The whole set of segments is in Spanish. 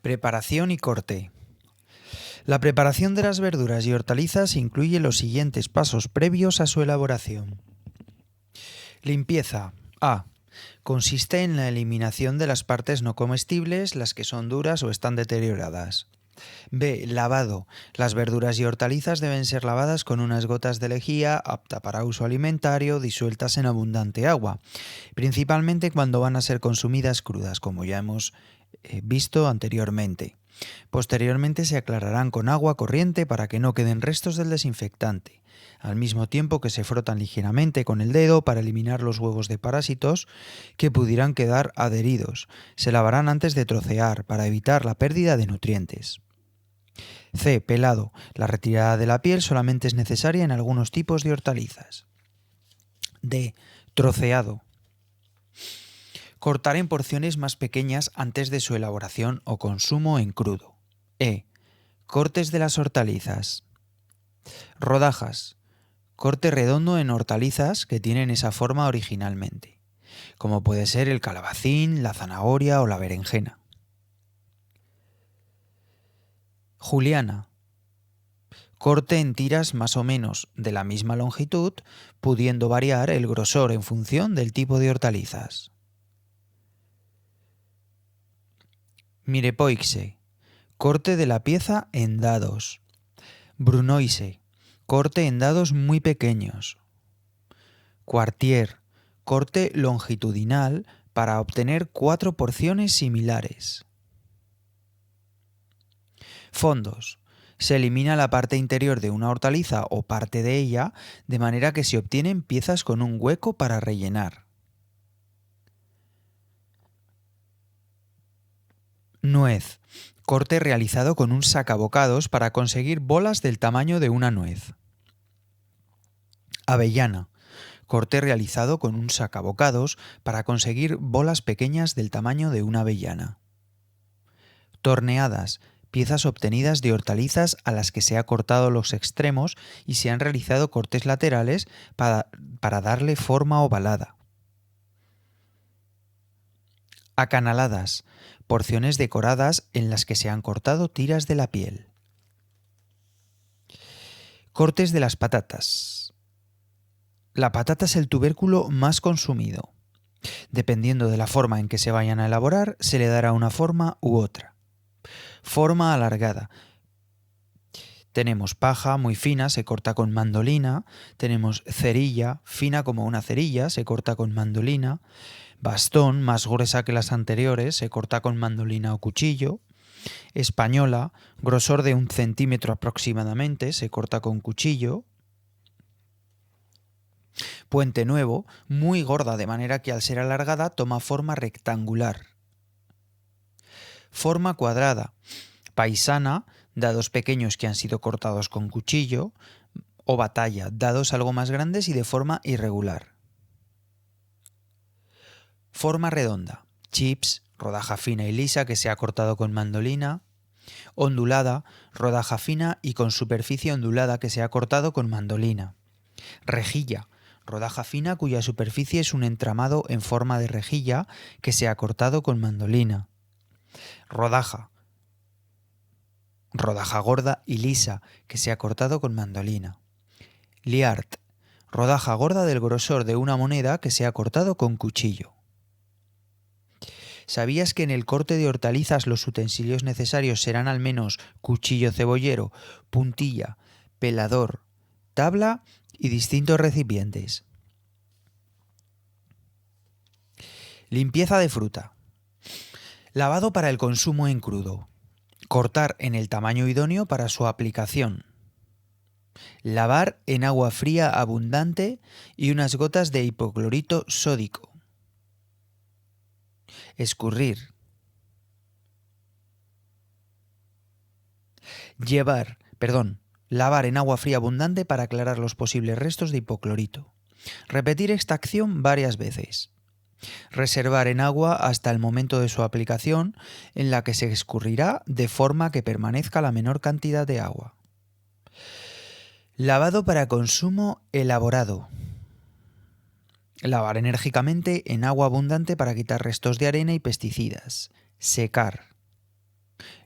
Preparación y corte. La preparación de las verduras y hortalizas incluye los siguientes pasos previos a su elaboración. Limpieza. A. Consiste en la eliminación de las partes no comestibles, las que son duras o están deterioradas. B. Lavado. Las verduras y hortalizas deben ser lavadas con unas gotas de lejía apta para uso alimentario disueltas en abundante agua, principalmente cuando van a ser consumidas crudas, como ya hemos visto anteriormente. Posteriormente se aclararán con agua corriente para que no queden restos del desinfectante, al mismo tiempo que se frotan ligeramente con el dedo para eliminar los huevos de parásitos que pudieran quedar adheridos. Se lavarán antes de trocear para evitar la pérdida de nutrientes. C. Pelado. La retirada de la piel solamente es necesaria en algunos tipos de hortalizas. D. Troceado. Cortar en porciones más pequeñas antes de su elaboración o consumo en crudo. E. Cortes de las hortalizas. Rodajas. Corte redondo en hortalizas que tienen esa forma originalmente, como puede ser el calabacín, la zanahoria o la berenjena. Juliana. Corte en tiras más o menos de la misma longitud, pudiendo variar el grosor en función del tipo de hortalizas. Mirepoix. Corte de la pieza en dados. Brunoise. Corte en dados muy pequeños. Quartier. Corte longitudinal para obtener 4 porciones similares. Fondos. Se elimina la parte interior de una hortaliza o parte de ella, de manera que se obtienen piezas con un hueco para rellenar. Nuez. Corte realizado con un sacabocados para conseguir bolas del tamaño de una nuez. Avellana. Corte realizado con un sacabocados para conseguir bolas pequeñas del tamaño de una avellana. Torneadas. Piezas obtenidas de hortalizas a las que se ha cortado los extremos y se han realizado cortes laterales para darle forma ovalada. Acanaladas. Porciones decoradas en las que se han cortado tiras de la piel. Cortes de las patatas. La patata es el tubérculo más consumido. Dependiendo de la forma en que se vayan a elaborar, se le dará una forma u otra. Forma alargada. Tenemos paja, muy fina, se corta con mandolina. Tenemos cerilla, fina como una cerilla, se corta con mandolina. Bastón, más gruesa que las anteriores, se corta con mandolina o cuchillo. Española, grosor de 1 centímetro aproximadamente, se corta con cuchillo. Puente nuevo, muy gorda de manera que al ser alargada toma forma rectangular. Forma cuadrada, paisana, dados pequeños que han sido cortados con cuchillo, o batalla, dados algo más grandes y de forma irregular. Forma redonda, chips, rodaja fina y lisa que se ha cortado con mandolina. Ondulada, rodaja fina y con superficie ondulada que se ha cortado con mandolina. Rejilla, rodaja fina cuya superficie es un entramado en forma de rejilla que se ha cortado con mandolina. Rodaja, rodaja gorda y lisa que se ha cortado con mandolina. Liart, rodaja gorda del grosor de una moneda que se ha cortado con cuchillo. ¿Sabías que en el corte de hortalizas los utensilios necesarios serán al menos cuchillo cebollero, puntilla, pelador, tabla y distintos recipientes? Limpieza de fruta. Lavado para el consumo en crudo. Cortar en el tamaño idóneo para su aplicación. Lavar en agua fría abundante y unas gotas de hipoclorito sódico. Escurrir. Lavar en agua fría abundante para aclarar los posibles restos de hipoclorito. Repetir esta acción varias veces. Reservar en agua hasta el momento de su aplicación, en la que se escurrirá de forma que permanezca la menor cantidad de agua. Lavado para consumo elaborado. Lavar enérgicamente en agua abundante para quitar restos de arena y pesticidas. Secar.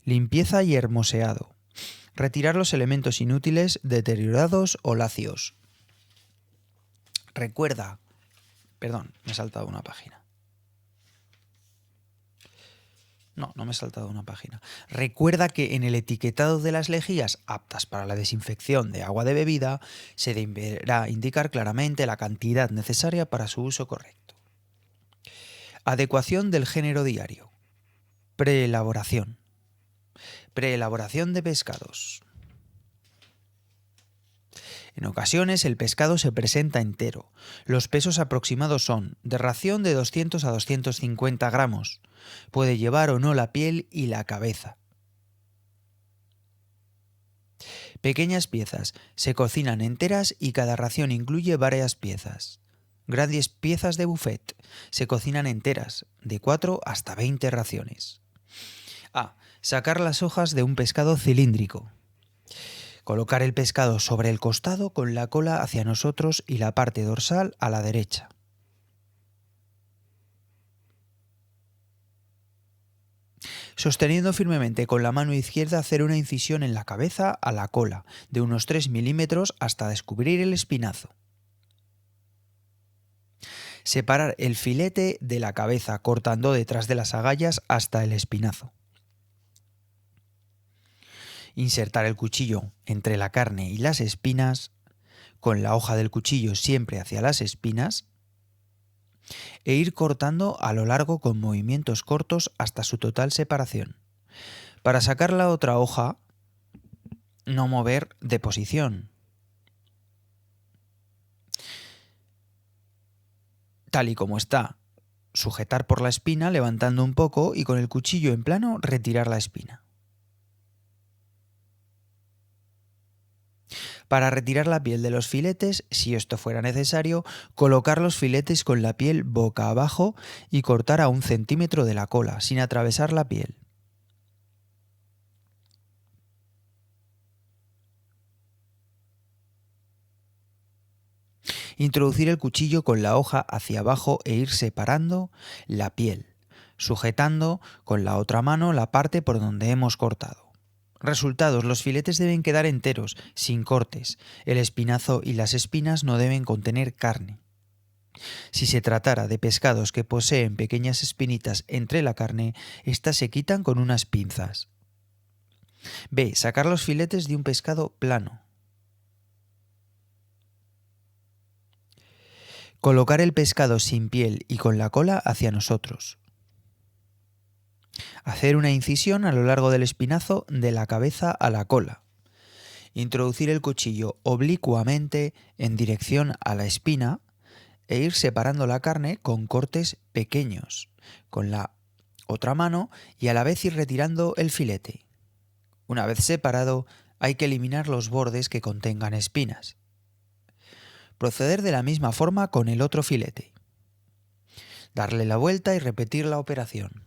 Limpieza y hermoseado. Retirar los elementos inútiles, deteriorados o lacios. Recuerda. Perdón, me he saltado una página. No me he saltado una página. Recuerda que en el etiquetado de las lejías aptas para la desinfección de agua de bebida se deberá indicar claramente la cantidad necesaria para su uso correcto. Adecuación del género diario. Preelaboración. Preelaboración de pescados. En ocasiones el pescado se presenta entero. Los pesos aproximados son de ración de 200 a 250 gramos. Puede llevar o no la piel y la cabeza. Pequeñas piezas se cocinan enteras y cada ración incluye varias piezas. Grandes piezas de buffet se cocinan enteras, de 4 hasta 20 raciones. A. Sacar las hojas de un pescado cilíndrico. Colocar el pescado sobre el costado con la cola hacia nosotros y la parte dorsal a la derecha. Sosteniendo firmemente con la mano izquierda, hacer una incisión en la cabeza a la cola de unos 3 milímetros hasta descubrir el espinazo. Separar el filete de la cabeza cortando detrás de las agallas hasta el espinazo. Insertar el cuchillo entre la carne y las espinas, con la hoja del cuchillo siempre hacia las espinas, e ir cortando a lo largo con movimientos cortos hasta su total separación. Para sacar la otra hoja, no mover de posición. Tal y como está, sujetar por la espina levantando un poco y con el cuchillo en plano retirar la espina. Para retirar la piel de los filetes, si esto fuera necesario, colocar los filetes con la piel boca abajo y cortar a 1 centímetro de la cola, sin atravesar la piel. Introducir el cuchillo con la hoja hacia abajo e ir separando la piel, sujetando con la otra mano la parte por donde hemos cortado. Resultados: los filetes deben quedar enteros, sin cortes. El espinazo y las espinas no deben contener carne. Si se tratara de pescados que poseen pequeñas espinitas entre la carne, estas se quitan con unas pinzas. B. Sacar los filetes de un pescado plano. Colocar el pescado sin piel y con la cola hacia nosotros. Hacer una incisión a lo largo del espinazo de la cabeza a la cola. Introducir el cuchillo oblicuamente en dirección a la espina e ir separando la carne con cortes pequeños, con la otra mano, y a la vez ir retirando el filete. Una vez separado, hay que eliminar los bordes que contengan espinas. Proceder de la misma forma con el otro filete. Darle la vuelta y repetir la operación.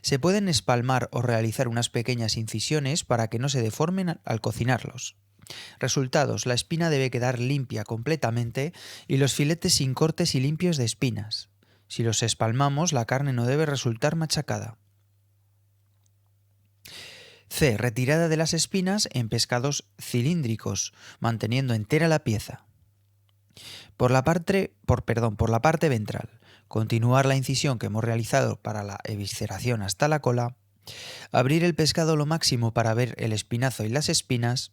Se pueden espalmar o realizar unas pequeñas incisiones para que no se deformen al cocinarlos. Resultados: la espina debe quedar limpia completamente y los filetes sin cortes y limpios de espinas. Si los espalmamos, la carne no debe resultar machacada. C. Retirada de las espinas en pescados cilíndricos, manteniendo entera la pieza. Por la parte ventral, continuar la incisión que hemos realizado para la evisceración hasta la cola, abrir el pescado lo máximo para ver el espinazo y las espinas,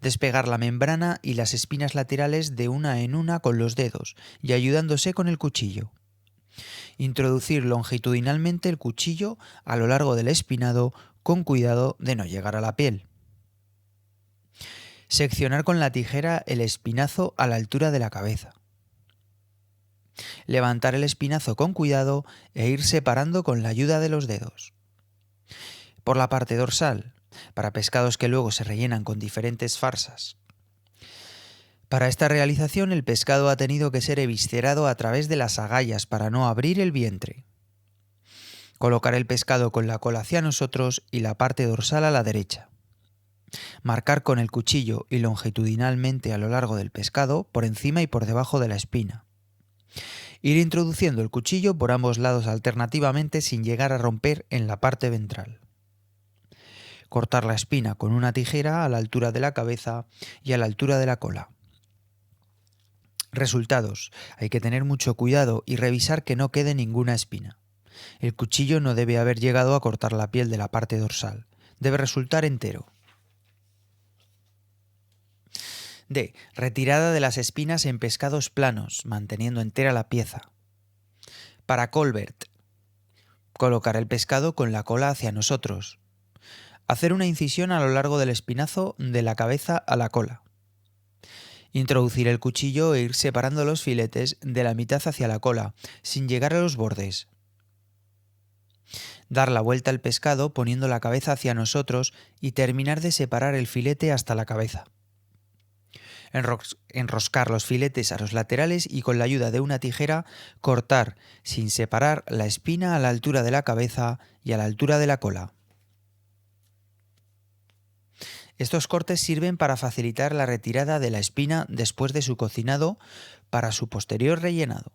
despegar la membrana y las espinas laterales de una en una con los dedos y ayudándose con el cuchillo. Introducir longitudinalmente el cuchillo a lo largo del espinado con cuidado de no llegar a la piel. Seccionar con la tijera el espinazo a la altura de la cabeza. Levantar el espinazo con cuidado e ir separando con la ayuda de los dedos. Por la parte dorsal, para pescados que luego se rellenan con diferentes farsas. Para esta realización, el pescado ha tenido que ser eviscerado a través de las agallas para no abrir el vientre. Colocar el pescado con la cola hacia nosotros y la parte dorsal a la derecha. Marcar con el cuchillo y longitudinalmente a lo largo del pescado, por encima y por debajo de la espina. Ir introduciendo el cuchillo por ambos lados alternativamente sin llegar a romper en la parte ventral. Cortar la espina con una tijera a la altura de la cabeza y a la altura de la cola. Resultados. Hay que tener mucho cuidado y revisar que no quede ninguna espina. El cuchillo no debe haber llegado a cortar la piel de la parte dorsal. Debe resultar entero. D. Retirada de las espinas en pescados planos, manteniendo entera la pieza. Para Colbert. Colocar el pescado con la cola hacia nosotros. Hacer una incisión a lo largo del espinazo de la cabeza a la cola. Introducir el cuchillo e ir separando los filetes de la mitad hacia la cola, sin llegar a los bordes. Dar la vuelta al pescado poniendo la cabeza hacia nosotros y terminar de separar el filete hasta la cabeza. Enroscar los filetes a los laterales y con la ayuda de una tijera cortar sin separar la espina a la altura de la cabeza y a la altura de la cola. Estos cortes sirven para facilitar la retirada de la espina después de su cocinado para su posterior rellenado.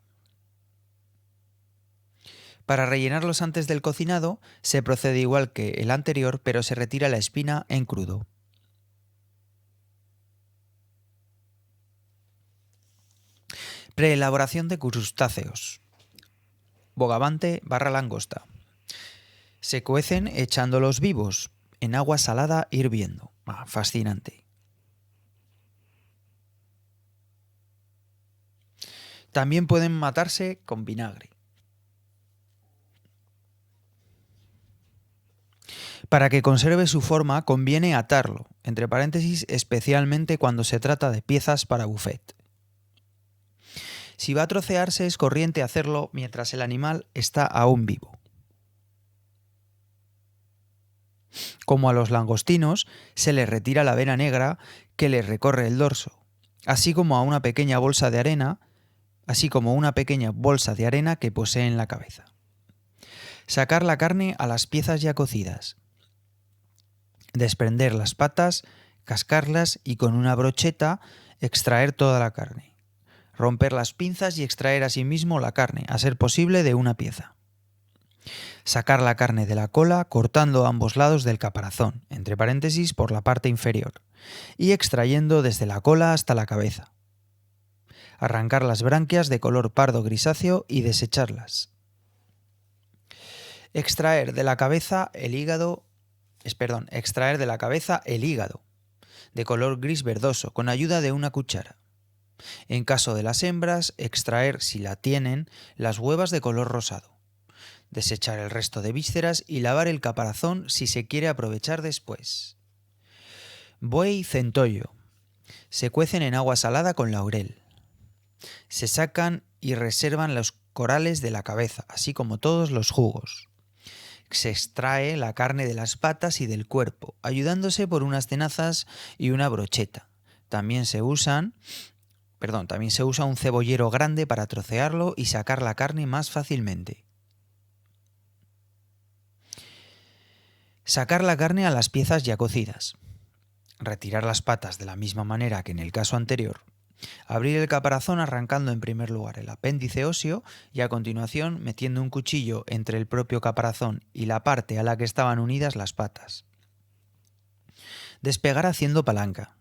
Para rellenarlos antes del cocinado se procede igual que el anterior, pero se retira la espina en crudo. Preelaboración de crustáceos. Bogavante / langosta. Se cuecen echándolos vivos en agua salada hirviendo. Fascinante. También pueden matarse con vinagre. Para que conserve su forma conviene atarlo, entre paréntesis, especialmente cuando se trata de piezas para buffet. Si va a trocearse es corriente hacerlo mientras el animal está aún vivo. Como a los langostinos, se les retira la vena negra que les recorre el dorso, así como una pequeña bolsa de arena que posee en la cabeza. Sacar la carne a las piezas ya cocidas. Desprender las patas, cascarlas y con una brocheta extraer toda la carne. Romper las pinzas y extraer asimismo la carne, a ser posible de una pieza. Sacar la carne de la cola cortando ambos lados del caparazón, entre paréntesis por la parte inferior, y extrayendo desde la cola hasta la cabeza. Arrancar las branquias de color pardo grisáceo y desecharlas. Extraer de la cabeza el hígado, de color gris verdoso, con ayuda de una cuchara. En caso de las hembras, extraer, si la tienen, las huevas de color rosado. Desechar el resto de vísceras y lavar el caparazón si se quiere aprovechar después. Buey centollo. Se cuecen en agua salada con laurel. Se sacan y reservan los corales de la cabeza, así como todos los jugos. Se extrae la carne de las patas y del cuerpo, ayudándose por unas tenazas y una brocheta. También se usa un cebollero grande para trocearlo y sacar la carne más fácilmente. Sacar la carne a las piezas ya cocidas. Retirar las patas de la misma manera que en el caso anterior. Abrir el caparazón arrancando en primer lugar el apéndice óseo y a continuación metiendo un cuchillo entre el propio caparazón y la parte a la que estaban unidas las patas. Despegar haciendo palanca.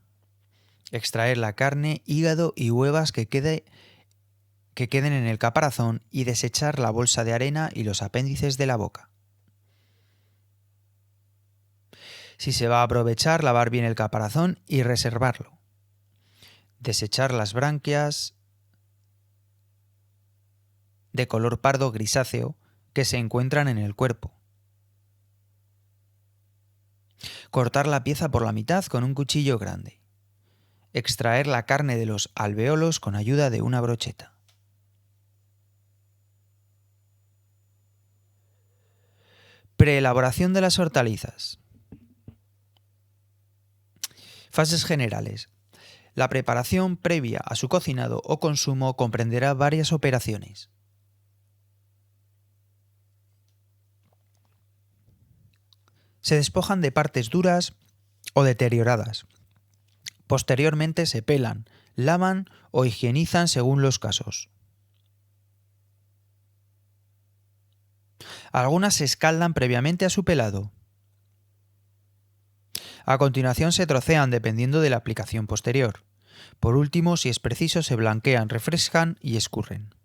Extraer la carne, hígado y huevas que queden en el caparazón y desechar la bolsa de arena y los apéndices de la boca. Si se va a aprovechar, lavar bien el caparazón y reservarlo. Desechar las branquias de color pardo grisáceo que se encuentran en el cuerpo. Cortar la pieza por la mitad con un cuchillo grande. Extraer la carne de los alvéolos con ayuda de una brocheta. Preelaboración de las hortalizas. Fases generales. La preparación previa a su cocinado o consumo comprenderá varias operaciones. Se despojan de partes duras o deterioradas. Posteriormente se pelan, lavan o higienizan según los casos. Algunas se escaldan previamente a su pelado. A continuación se trocean dependiendo de la aplicación posterior. Por último, si es preciso, se blanquean, refrescan y escurren.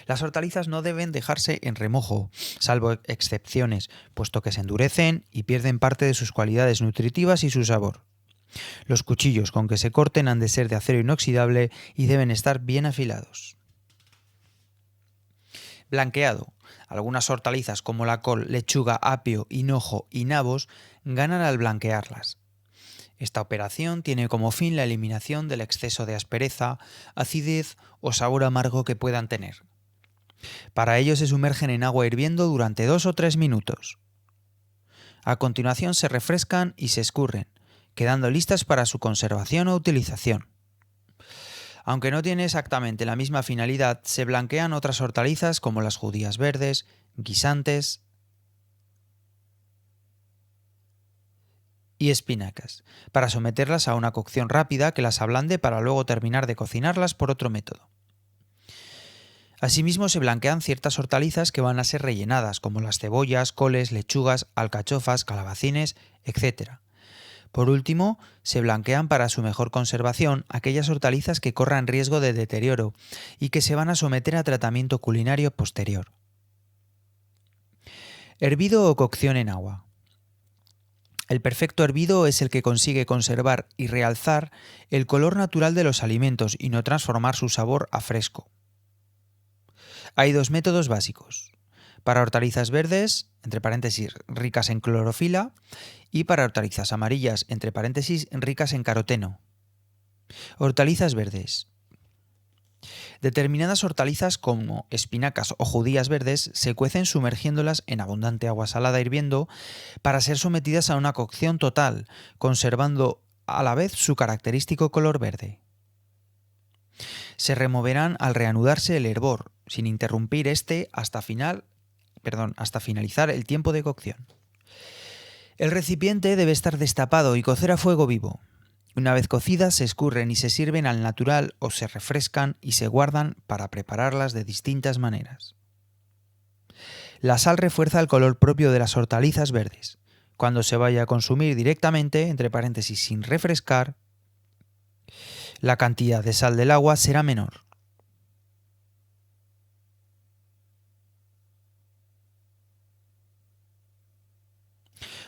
Las hortalizas no deben dejarse en remojo, salvo excepciones, puesto que se endurecen y pierden parte de sus cualidades nutritivas y su sabor. Los cuchillos con que se corten han de ser de acero inoxidable y deben estar bien afilados. Blanqueado. Algunas hortalizas como la col, lechuga, apio, hinojo y nabos ganan al blanquearlas. Esta operación tiene como fin la eliminación del exceso de aspereza, acidez o sabor amargo que puedan tener. Para ello se sumergen en agua hirviendo durante 2 o 3 minutos. A continuación se refrescan y se escurren, quedando listas para su conservación o utilización. Aunque no tiene exactamente la misma finalidad, se blanquean otras hortalizas como las judías verdes, guisantes y espinacas, para someterlas a una cocción rápida que las ablande para luego terminar de cocinarlas por otro método. Asimismo se blanquean ciertas hortalizas que van a ser rellenadas, como las cebollas, coles, lechugas, alcachofas, calabacines, etc. Por último, se blanquean para su mejor conservación aquellas hortalizas que corran riesgo de deterioro y que se van a someter a tratamiento culinario posterior. Hervido o cocción en agua. El perfecto hervido es el que consigue conservar y realzar el color natural de los alimentos y no transformar su sabor a fresco. Hay 2 métodos básicos: para hortalizas verdes, entre paréntesis, ricas en clorofila, y para hortalizas amarillas, entre paréntesis, ricas en caroteno. Hortalizas verdes. Determinadas hortalizas como espinacas o judías verdes se cuecen sumergiéndolas en abundante agua salada hirviendo para ser sometidas a una cocción total, conservando a la vez su característico color verde. Se removerán al reanudarse el hervor, sin interrumpir hasta finalizar el tiempo de cocción. El recipiente debe estar destapado y cocer a fuego vivo. Una vez cocidas se escurren y se sirven al natural o se refrescan y se guardan para prepararlas de distintas maneras. La sal refuerza el color propio de las hortalizas verdes. Cuando se vaya a consumir directamente, entre paréntesis, sin refrescar, la cantidad de sal del agua será menor.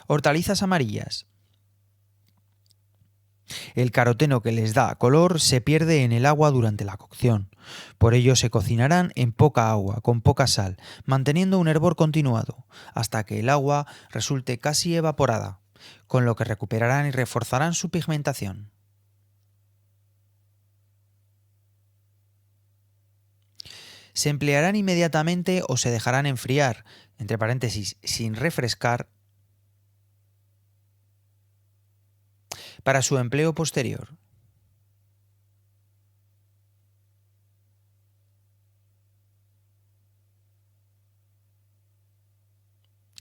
Hortalizas amarillas. El caroteno que les da color se pierde en el agua durante la cocción. Por ello se cocinarán en poca agua, con poca sal, manteniendo un hervor continuado, hasta que el agua resulte casi evaporada, con lo que recuperarán y reforzarán su pigmentación. Se emplearán inmediatamente o se dejarán enfriar, entre paréntesis, sin refrescar, para su empleo posterior.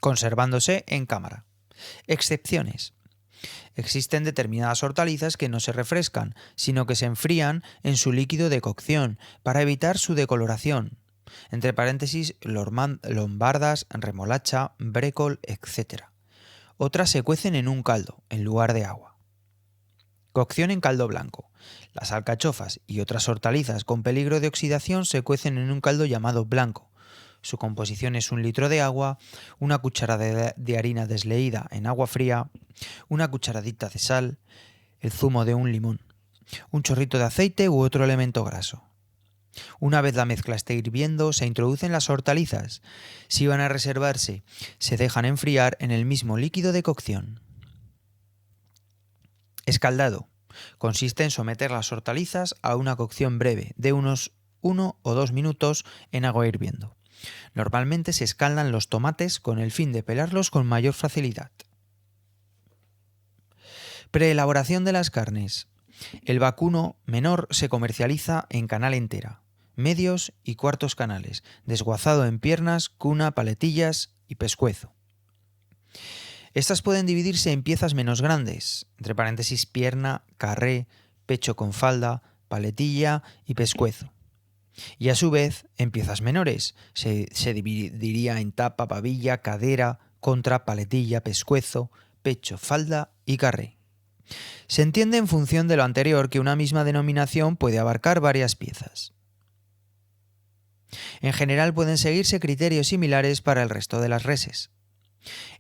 Conservándose en cámara. Excepciones. Existen determinadas hortalizas que no se refrescan, sino que se enfrían en su líquido de cocción para evitar su decoloración. Entre paréntesis, lombardas, remolacha, brécol, etc. Otras se cuecen en un caldo, en lugar de agua. Cocción en caldo blanco. Las alcachofas y otras hortalizas con peligro de oxidación se cuecen en un caldo llamado blanco. Su composición es 1 litro de agua, una cucharada de harina desleída en agua fría, una cucharadita de sal, el zumo de un limón, un chorrito de aceite u otro elemento graso. Una vez la mezcla esté hirviendo, se introducen las hortalizas. Si van a reservarse, se dejan enfriar en el mismo líquido de cocción. Escaldado. Consiste en someter las hortalizas a una cocción breve de unos 1 o 2 minutos en agua hirviendo. Normalmente se escaldan los tomates con el fin de pelarlos con mayor facilidad. Preelaboración de las carnes. El vacuno menor se comercializa en canal entera, medios y cuartos canales, desguazado en piernas, cuna, paletillas y pescuezo. Estas pueden dividirse en piezas menos grandes, entre paréntesis, pierna, carré, pecho con falda, paletilla y pescuezo. Y a su vez, en piezas menores, se dividiría en tapa, babilla, cadera, contra, paletilla, pescuezo, pecho, falda y carré. Se entiende en función de lo anterior que una misma denominación puede abarcar varias piezas. En general pueden seguirse criterios similares para el resto de las reses.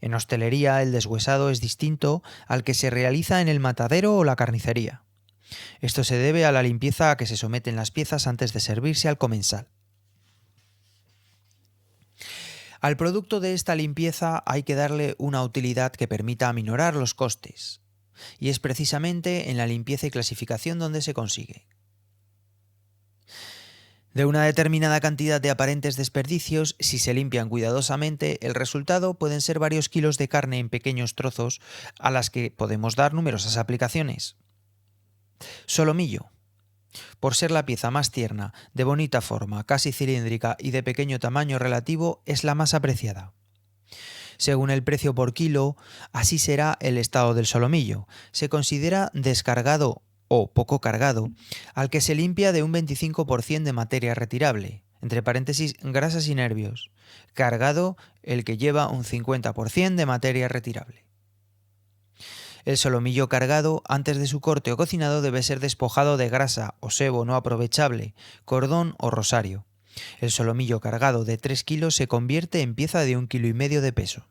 En hostelería el deshuesado es distinto al que se realiza en el matadero o la carnicería. Esto se debe a la limpieza a que se someten las piezas antes de servirse al comensal. Al producto de esta limpieza hay que darle una utilidad que permita aminorar los costes, y es precisamente en la limpieza y clasificación donde se consigue. De una determinada cantidad de aparentes desperdicios, si se limpian cuidadosamente, el resultado pueden ser varios kilos de carne en pequeños trozos a las que podemos dar numerosas aplicaciones. Solomillo. Por ser la pieza más tierna, de bonita forma, casi cilíndrica y de pequeño tamaño relativo, es la más apreciada. Según el precio por kilo, así será el estado del solomillo. Se considera descargado o poco cargado al que se limpia de un 25% de materia retirable, entre paréntesis grasas y nervios. Cargado el que lleva un 50% de materia retirable. El solomillo cargado, antes de su corte o cocinado, debe ser despojado de grasa o sebo no aprovechable, cordón o rosario. El solomillo cargado de 3 kilos se convierte en pieza de 1,5 kg de peso.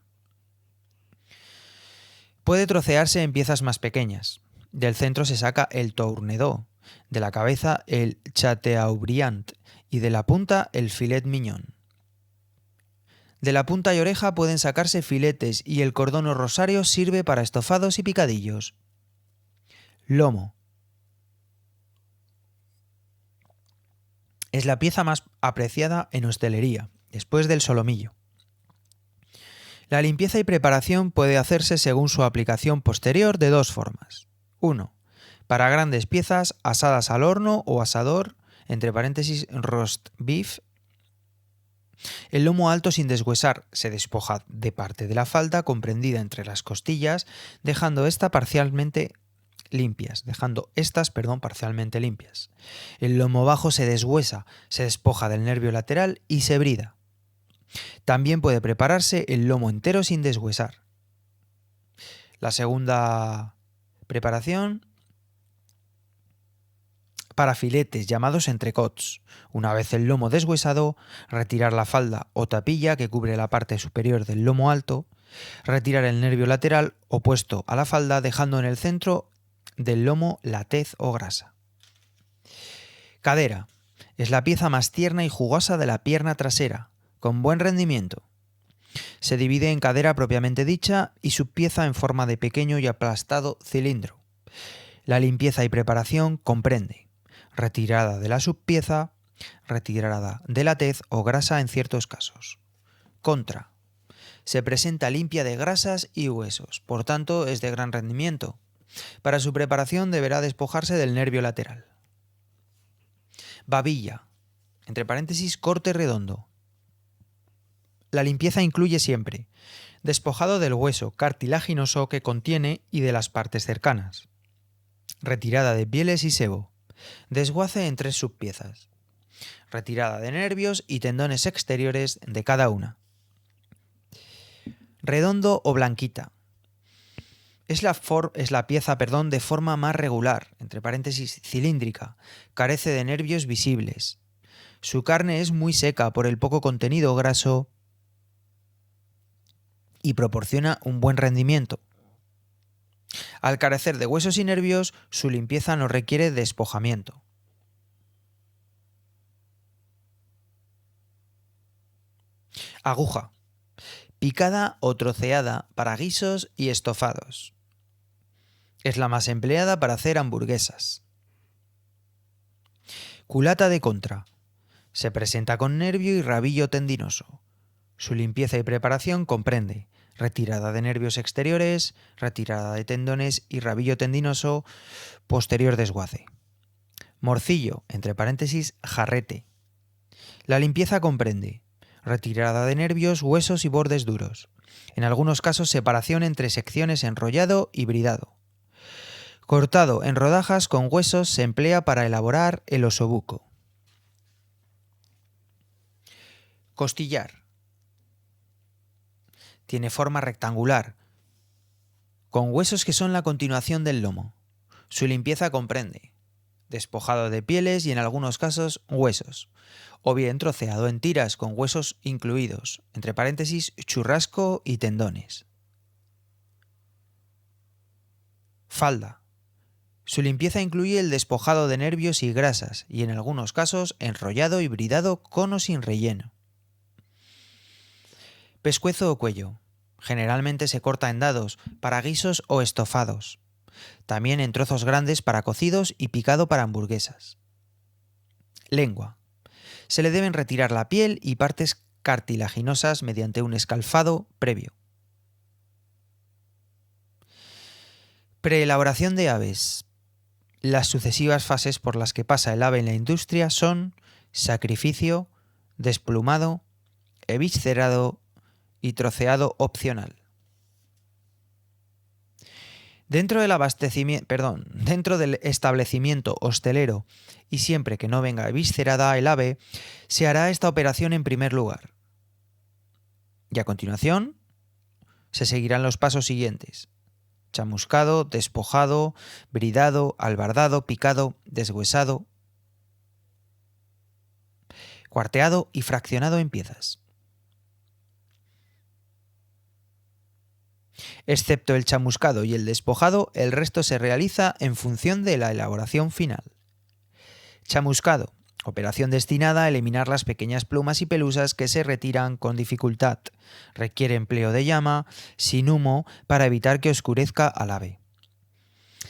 Puede trocearse en piezas más pequeñas. Del centro se saca el tournedos, de la cabeza el chateaubriand y de la punta el filet mignon. De la punta y oreja pueden sacarse filetes y el cordón o rosario sirve para estofados y picadillos. Lomo. Es la pieza más apreciada en hostelería, después del solomillo. La limpieza y preparación puede hacerse según su aplicación posterior de dos formas. 1. Para grandes piezas asadas al horno o asador, entre paréntesis roast beef. El lomo alto sin deshuesar se despoja de parte de la falda comprendida entre las costillas, dejando estas parcialmente limpias. El lomo bajo se deshuesa, se despoja del nervio lateral y se brida. También puede prepararse el lomo entero sin deshuesar. La segunda preparación para filetes llamados entrecots. Una vez el lomo deshuesado, retirar la falda o tapilla que cubre la parte superior del lomo alto, retirar el nervio lateral opuesto a la falda dejando en el centro del lomo la tez o grasa. Cadera. Es la pieza más tierna y jugosa de la pierna trasera, con buen rendimiento. Se divide en cadera propiamente dicha y subpieza en forma de pequeño y aplastado cilindro. La limpieza y preparación comprende retirada de la subpieza, retirada de la tez o grasa en ciertos casos. Contra. Se presenta limpia de grasas y huesos, por tanto es de gran rendimiento. Para su preparación deberá despojarse del nervio lateral. Babilla, entre paréntesis corte redondo. La limpieza incluye siempre despojado del hueso cartilaginoso que contiene y de las partes cercanas. Retirada de pieles y sebo. Desguace en 3 subpiezas. Retirada de nervios y tendones exteriores de cada una. Redondo o blanquita. Es la pieza de forma más regular, entre paréntesis cilíndrica, carece de nervios visibles. Su carne es muy seca por el poco contenido graso y proporciona un buen rendimiento. Al carecer de huesos y nervios, su limpieza no requiere despojamiento. Aguja. Picada o troceada para guisos y estofados. Es la más empleada para hacer hamburguesas. Culata de contra. Se presenta con nervio y rabillo tendinoso. Su limpieza y preparación comprende retirada de nervios exteriores, retirada de tendones y rabillo tendinoso, posterior desguace. Morcillo, entre paréntesis, jarrete. La limpieza comprende retirada de nervios, huesos y bordes duros. En algunos casos separación entre secciones enrollado y bridado. Cortado en rodajas con huesos se emplea para elaborar el osobuco. Costillar. Tiene forma rectangular, con huesos que son la continuación del lomo. Su limpieza comprende despojado de pieles y en algunos casos huesos, o bien troceado en tiras con huesos incluidos, entre paréntesis churrasco y tendones. Falda. Su limpieza incluye el despojado de nervios y grasas y en algunos casos enrollado y bridado con o sin relleno. Pescuezo o cuello. Generalmente se corta en dados para guisos o estofados. También en trozos grandes para cocidos y picado para hamburguesas. Lengua. Se le deben retirar la piel y partes cartilaginosas mediante un escalfado previo. Preelaboración de aves. Las sucesivas fases por las que pasa el ave en la industria son sacrificio, desplumado, eviscerado y troceado opcional. Dentro del establecimiento hostelero y siempre que no venga eviscerada el ave, se hará esta operación en primer lugar. Y a continuación se seguirán los pasos siguientes: chamuscado, despojado, bridado, albardado, picado, deshuesado, cuarteado y fraccionado en piezas. Excepto el chamuscado y el despojado, el resto se realiza en función de la elaboración final. Chamuscado. Operación destinada a eliminar las pequeñas plumas y pelusas que se retiran con dificultad. Requiere empleo de llama, sin humo, para evitar que oscurezca al ave.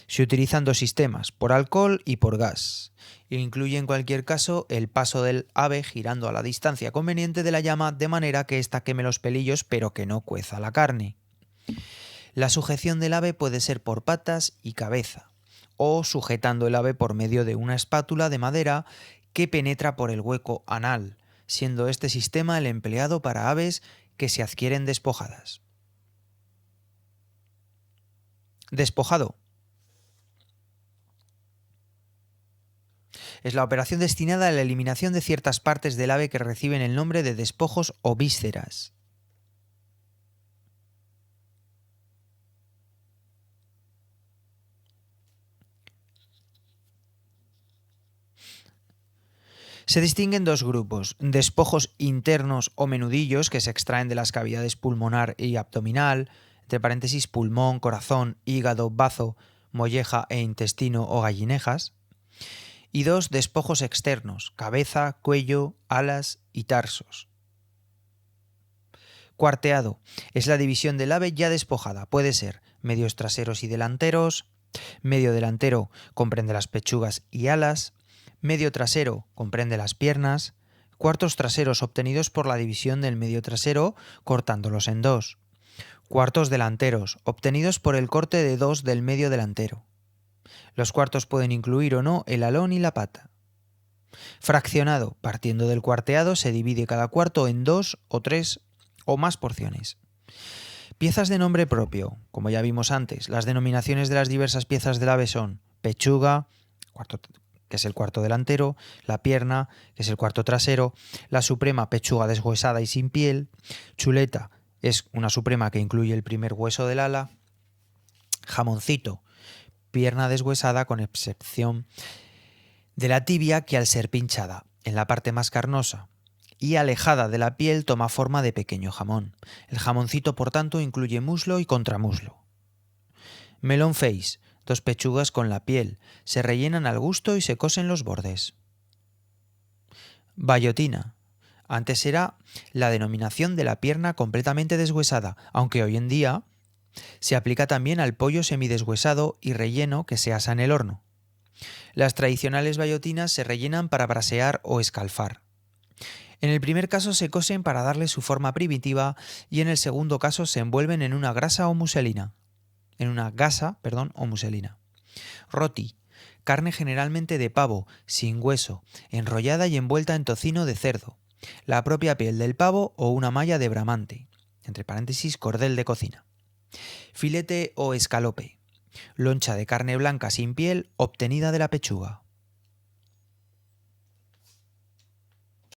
Se utilizan dos sistemas, por alcohol y por gas. Incluye en cualquier caso el paso del ave girando a la distancia conveniente de la llama de manera que ésta queme los pelillos pero que no cueza la carne. La sujeción del ave puede ser por patas y cabeza, o sujetando el ave por medio de una espátula de madera que penetra por el hueco anal, siendo este sistema el empleado para aves que se adquieren despojadas. Despojado. Es la operación destinada a la eliminación de ciertas partes del ave que reciben el nombre de despojos o vísceras. Se distinguen dos grupos: despojos internos o menudillos que se extraen de las cavidades pulmonar y abdominal, entre paréntesis pulmón, corazón, hígado, bazo, molleja e intestino o gallinejas. Y dos despojos externos: cabeza, cuello, alas y tarsos. Cuarteado. Es la división del ave ya despojada. Puede ser medios traseros y delanteros. Medio delantero comprende las pechugas y alas. Medio trasero comprende las piernas. Cuartos traseros obtenidos por la división del medio trasero cortándolos en dos. Cuartos delanteros obtenidos por el corte de dos del medio delantero. Los cuartos pueden incluir o no el alón y la pata. Fraccionado. Partiendo del cuarteado se divide cada cuarto en dos o tres o más porciones. Piezas de nombre propio. Como ya vimos antes, las denominaciones de las diversas piezas del ave son pechuga, que es el cuarto delantero, la pierna, que es el cuarto trasero, la suprema pechuga deshuesada y sin piel, chuleta es una suprema que incluye el primer hueso del ala, jamoncito, pierna deshuesada con excepción de la tibia que al ser pinchada en la parte más carnosa y alejada de la piel toma forma de pequeño jamón. El jamoncito por tanto incluye muslo y contramuslo. Melon face. Dos pechugas con la piel, se rellenan al gusto y se cosen los bordes. Bayotina. Antes era la denominación de la pierna completamente deshuesada, aunque hoy en día se aplica también al pollo semideshuesado y relleno que se asa en el horno. Las tradicionales bayotinas se rellenan para brasear o escalfar. En el primer caso se cosen para darle su forma primitiva y en el segundo caso se envuelven en una gasa o muselina. o muselina. Roti. Carne generalmente de pavo, sin hueso, enrollada y envuelta en tocino de cerdo, la propia piel del pavo o una malla de bramante, entre paréntesis cordel de cocina. Filete o escalope. Loncha de carne blanca sin piel obtenida de la pechuga.